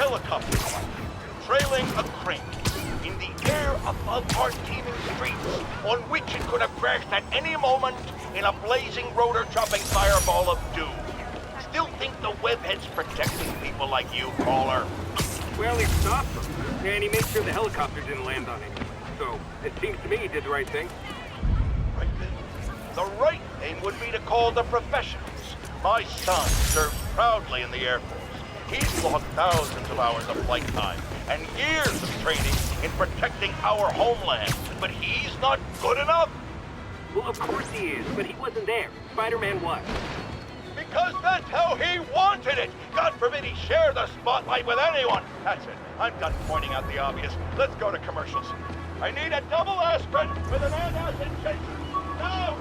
helicopter trailing a crane in the air above our teeming streets, on which it could have crashed at any moment in a blazing rotor-chopping fireball of doom. Still think the webhead's protecting people like you, caller? Well, he stopped them, and he made sure the helicopter didn't land on him. So, it seems to me he did the right thing. Right then. The right thing would be to call the professionals. My son serves proudly in the Air Force. He's logged thousands of hours of flight time and years of training in protecting our homeland. But he's not good enough. Well, of course he is, but he wasn't there. Spider-Man was. Because that's how he wanted it. God forbid he share the spotlight with anyone. That's it. I'm done pointing out the obvious. Let's go to commercials. I need a double aspirin with an antacid chaser. Now!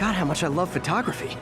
Forgot how much I love photography.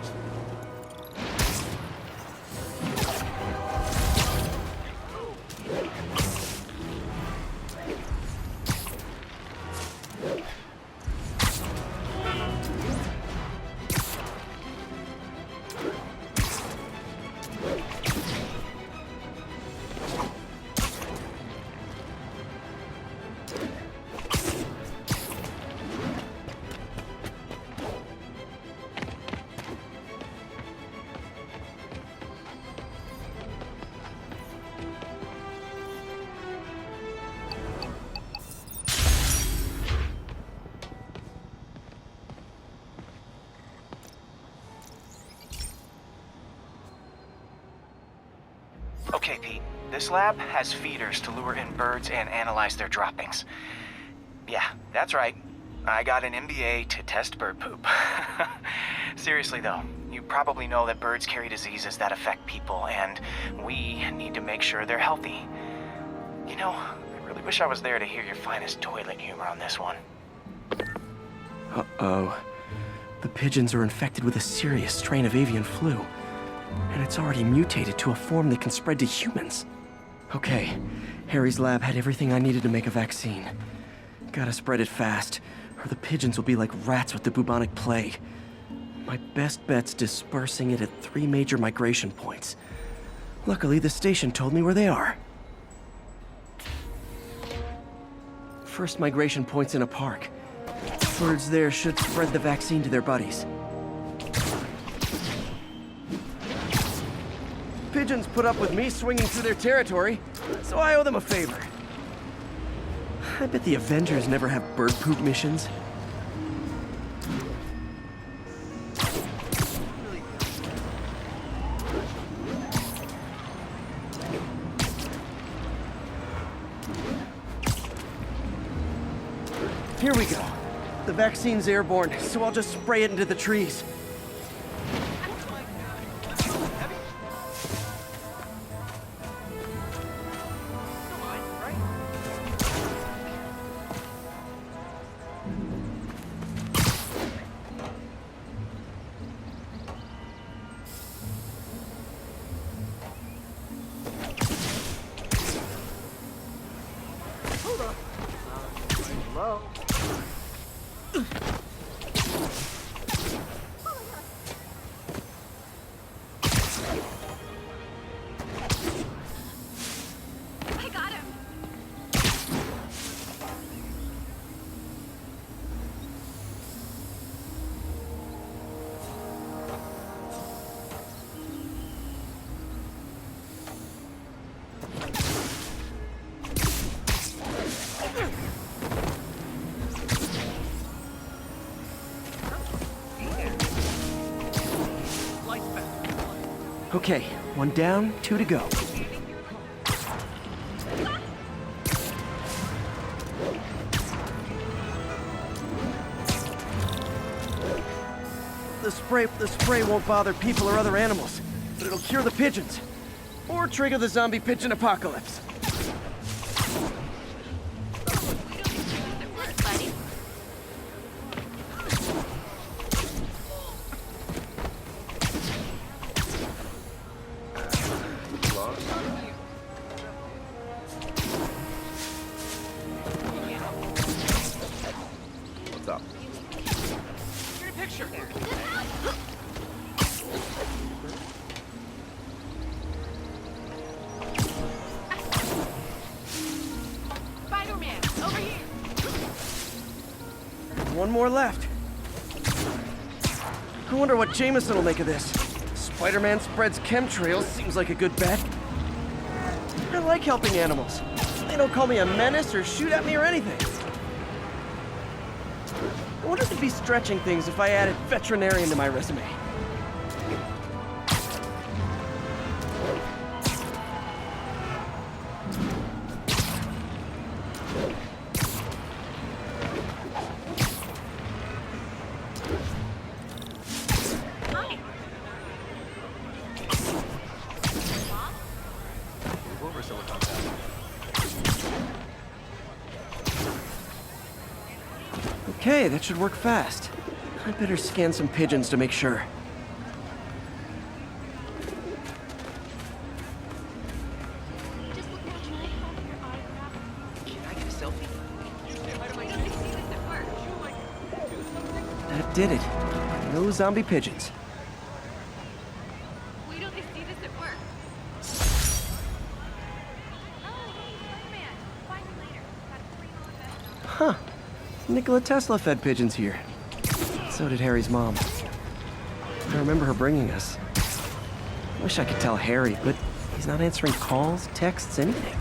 Okay, Pete. This lab has feeders to lure in birds and analyze their droppings. Yeah, that's right. I got an MBA to test bird poop. Seriously though, you probably know that birds carry diseases that affect people, and we need to make sure they're healthy. You know, I really wish I was there to hear your finest toilet humor on this one. Uh-oh. The pigeons are infected with a serious strain of avian flu. And it's already mutated to a form that can spread to humans. Okay, Harry's lab had everything I needed to make a vaccine. Gotta spread it fast, or the pigeons will be like rats with the bubonic plague. My best bet's dispersing it at 3 major migration points. Luckily, the station told me where they are. First migration point's in a park. Birds there should spread the vaccine to their buddies. Pigeons put up with me swinging through their territory, so I owe them a favor. I bet the Avengers never have bird poop missions. Here we go. The vaccine's airborne, so I'll just spray it into the trees. Okay, 1 down, 2 to go. The spray won't bother people or other animals, but it'll cure the pigeons. Or trigger the zombie pigeon apocalypse. One more left. I wonder what Jameson will make of this. Spider-Man spreads chemtrails, seems like a good bet. I like helping animals. They don't call me a menace or shoot at me or anything. I wonder if it'd be stretching things if I added veterinarian to my resume. Okay, that should work fast. I'd better scan some pigeons to make sure. Can I get a selfie? That did it. No zombie pigeons. Wait till they see this at work. Oh, hey, man. Find me later. Got a $3 bet. Huh. Nikola Tesla fed pigeons here. So did Harry's mom. I remember her bringing us. Wish I could tell Harry, but he's not answering calls, texts, anything.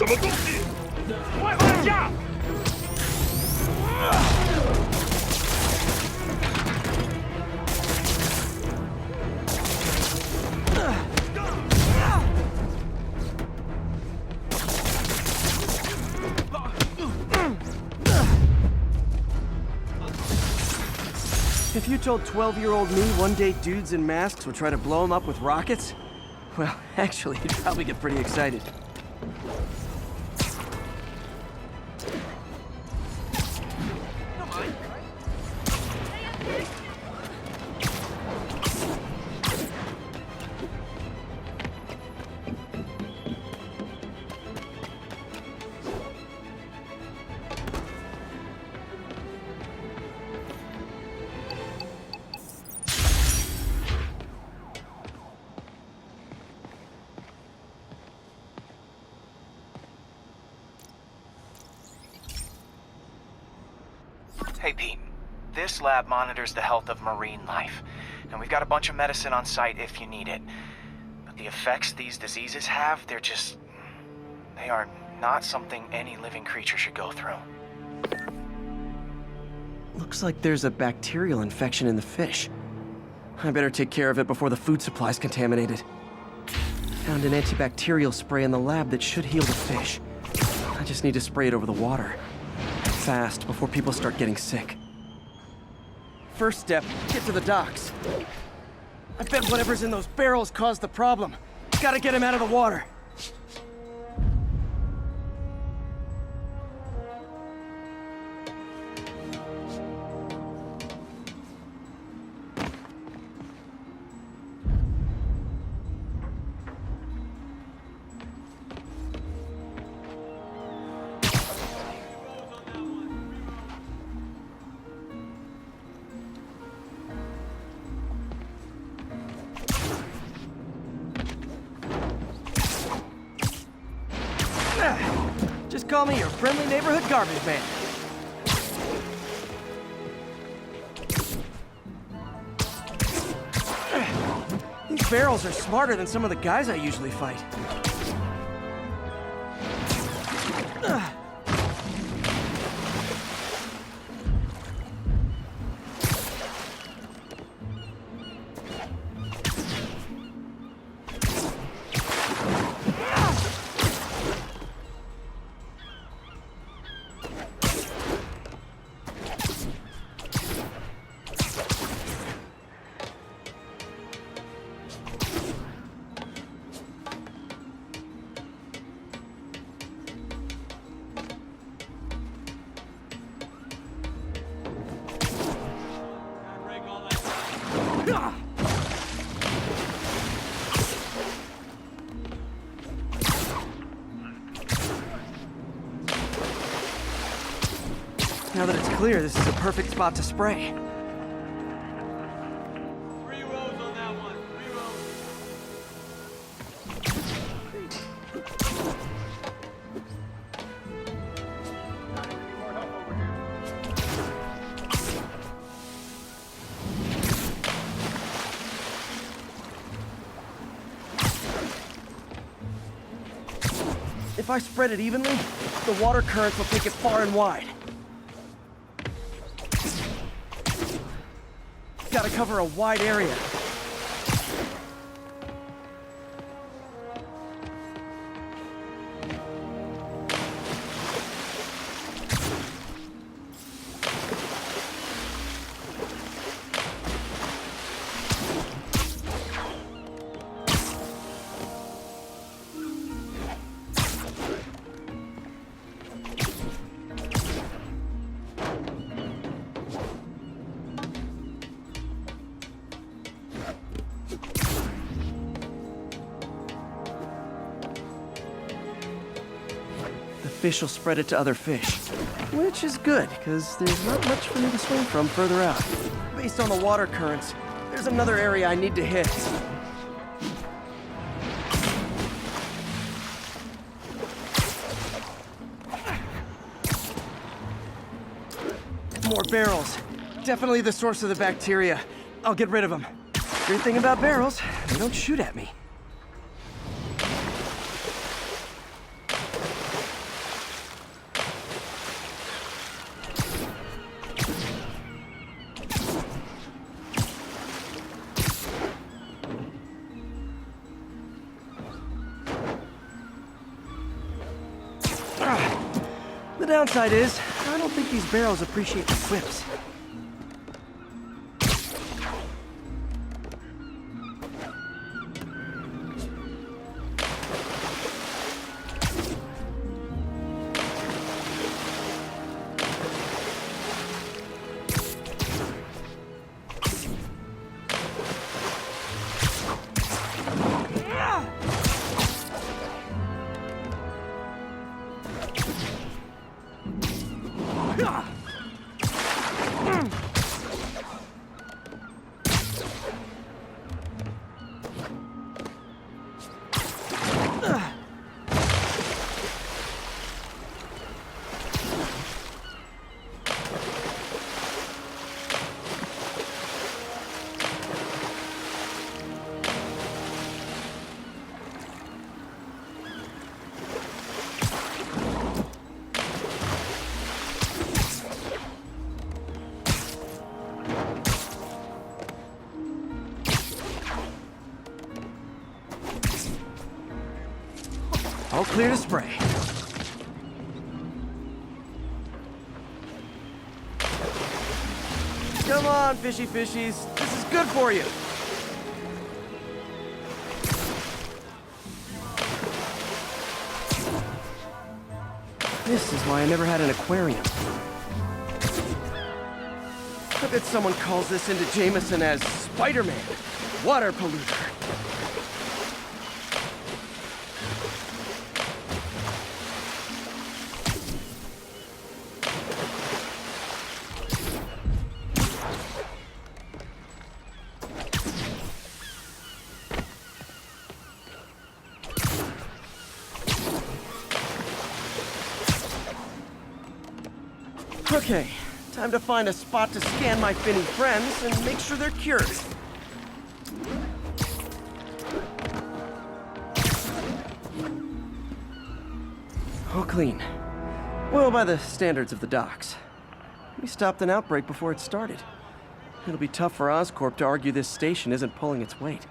If you told 12-year-old me one day dudes in masks would try to blow him up with rockets, well, actually, he'd probably get pretty excited. Hey, Pete. This lab monitors the health of marine life, and we've got a bunch of medicine on site if you need it. But the effects these diseases have, they are not something any living creature should go through. Looks like there's a bacterial infection in the fish. I better take care of it before the food supply's contaminated. Found an antibacterial spray in the lab that should heal the fish. I just need to spray it over the water. Fast, before people start getting sick. First step, get to the docks. I bet whatever's in those barrels caused the problem. Gotta get him out of the water. Just call me your friendly neighborhood garbage man. These barrels are smarter than some of the guys I usually fight. Now that it's clear, this is a perfect spot to spray. 3 rows on that one. 3 rows. If I spread it evenly, the water currents will take it far and wide. Gotta cover a wide area. Fish will spread it to other fish. Which is good, because there's not much for me to swing from further out. Based on the water currents, there's another area I need to hit. More barrels. Definitely the source of the bacteria. I'll get rid of them. Great thing about barrels, they don't shoot at me. downside is, I don't think these barrels appreciate the whips. All clear to spray. Come on, fishy fishies. This is good for you. This is why I never had an aquarium. I bet someone calls this into Jameson as Spiderman, water polluter. Okay, time to find a spot to scan my finny friends and make sure they're cured. All clean. Well, by the standards of the docks. We stopped an outbreak before it started. It'll be tough for Oscorp to argue this station isn't pulling its weight.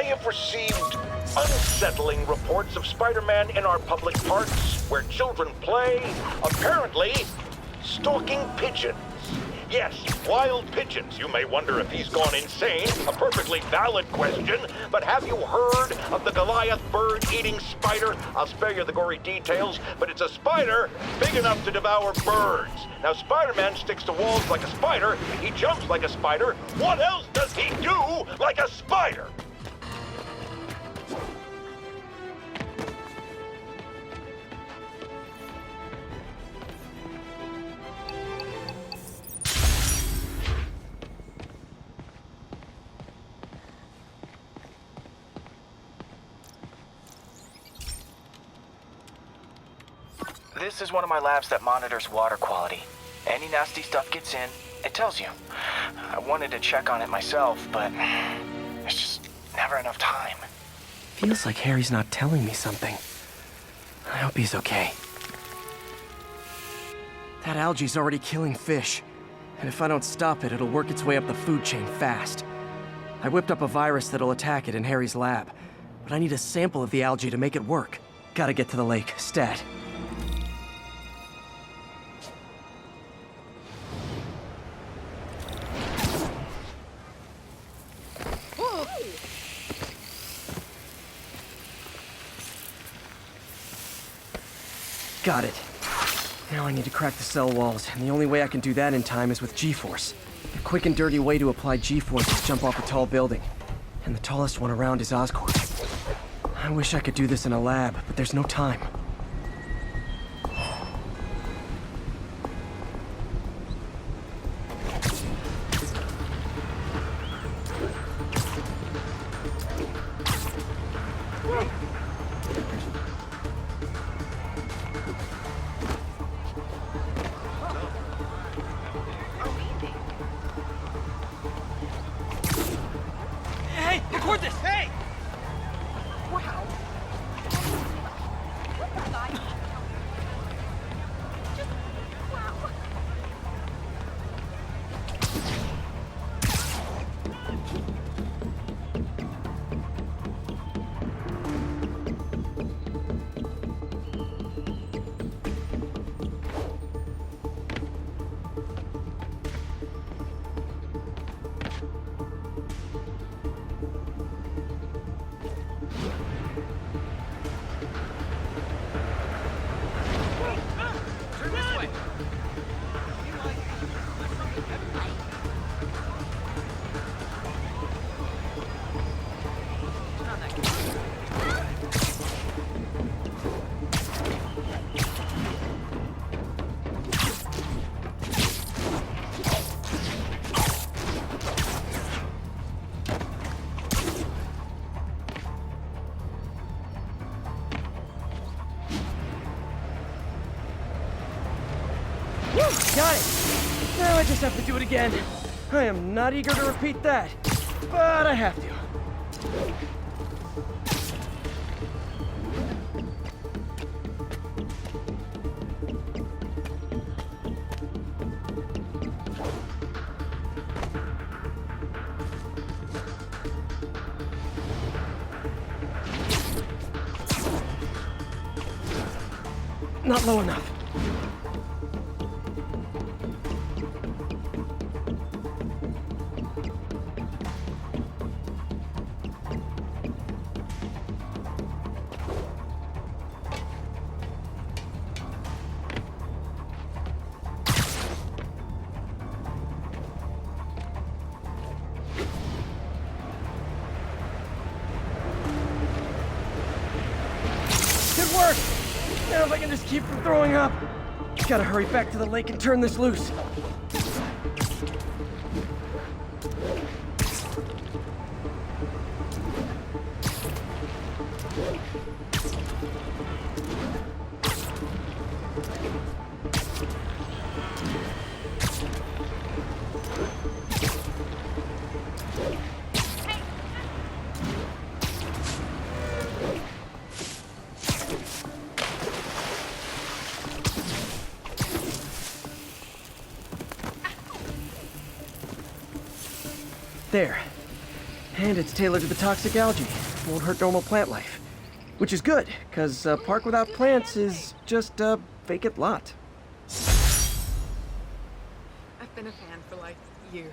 have received unsettling reports of Spider-Man in our public parks, where children play, apparently stalking pigeons. Yes, wild pigeons. You may wonder if he's gone insane. A perfectly valid question. But have you heard of the Goliath bird-eating spider? I'll spare you the gory details, but it's a spider big enough to devour birds. Now, Spider-Man sticks to walls like a spider. He jumps like a spider. What else does he do like a spider? This is one of my labs that monitors water quality. Any nasty stuff gets in, it tells you. I wanted to check on it myself, but there's just never enough time. Feels like Harry's not telling me something. I hope he's okay. That algae's already killing fish. And if I don't stop it, it'll work its way up the food chain fast. I whipped up a virus that'll attack it in Harry's lab. But I need a sample of the algae to make it work. Gotta get to the lake, stat. Got it. Now I need to crack the cell walls, and the only way I can do that in time is with G-force. The quick and dirty way to apply G-force is jump off a tall building. And the tallest one around is Oscorp. I wish I could do this in a lab, but there's no time. Got it! Now I just have to do it again. I am not eager to repeat that, but I have to. Not low enough. Now if I can just keep from throwing up. Gotta hurry back to the lake and turn this loose. There. And it's tailored to the toxic algae. Won't hurt normal plant life. Which is good, because a park without plants is just a vacant lot. I've been a fan for like years.